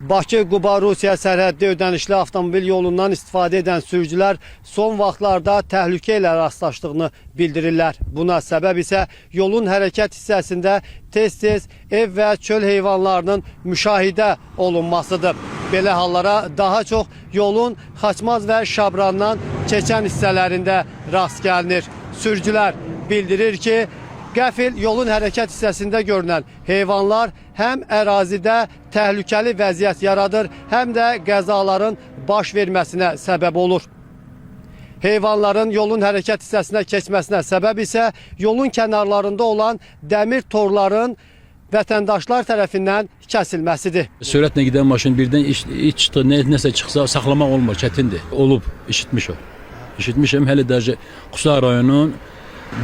Bakı-Quba-Rusiya sərhəddi ödənişli avtomobil yolundan istifadə edən sürücülər son vaxtlarda təhlükə ilə rastlaşdığını bildirirlər. Buna səbəb isə yolun hərəkət hissəsində tez-tez ev və çöl heyvanlarının müşahidə olunmasıdır. Belə hallara daha çox yolun Xaçmaz və Şabrandan keçən hissələrində rast gəlinir. Sürücülər bildirir ki, qəfil yolun hərəkət hissəsində görünən heyvanlar həm ərazidə təhlükəli vəziyyət yaradır, həm də qəzaların baş verməsinə səbəb olur. Heyvanların yolun hərəkət hissəsinə keçməsinə səbəb isə yolun kənarlarında olan dəmir torların vətəndaşlar tərəfindən kəsilməsidir. Sürətlə gedən maşın birdən çıxdı, nəsə çıxsa saxlamaq olmur, çətindir. Olub, işitmiş o. İşitmişəm, hələ də Qusa rayonunun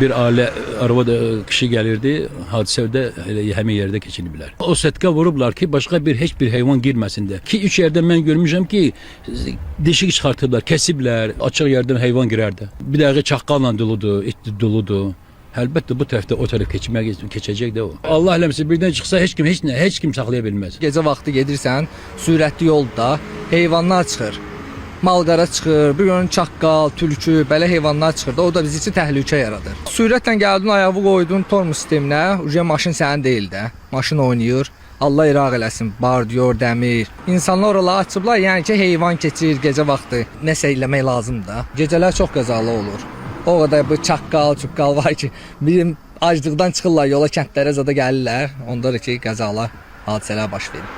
bir ailə arvad kişi gəlirdi, hadisədə həmin yerdə keçiniblər. O sətka vurublar ki, başqa heç bir heyvan girməsin də. 2-3 yerdən mən görmüşəm ki, deşik çıxartıblar, kəsiblər, açıq yerdən heyvan girərdi. Bir dəqiqə çaqqalla doludur, etli doludur. Əlbəttə bu tərəfdə o tərəf keçəcək də o. Allah eləməsin, birdən çıxsa heç kim saxlaya bilməz. Gecə vaxtı gedirsən, sürətli yolda heyvanlar çıxır. Malqara çıxır, bir görün çaqqal, tülkü, belə heyvanlar çıxır da, o da bizi üçün təhlükə yaradır. Sürətlə gəldin, ayağı qoydun tormuz sisteminə, maşın sənin deyil də, maşın oynayır. Allah iraq eləsin, bardiyor, dəmir. İnsanlar oraları açıblar, yəni ki, heyvan keçir gecə vaxtı, nəsə eləmək lazımdır da. Gecələr çox qəzalı olur. O qədər bu çaqqal var ki, bizim aclıqdan çıxırlar yola, kəndlərə zada gəlirlər, onda da ki, qəzalar, hadisələr baş verir.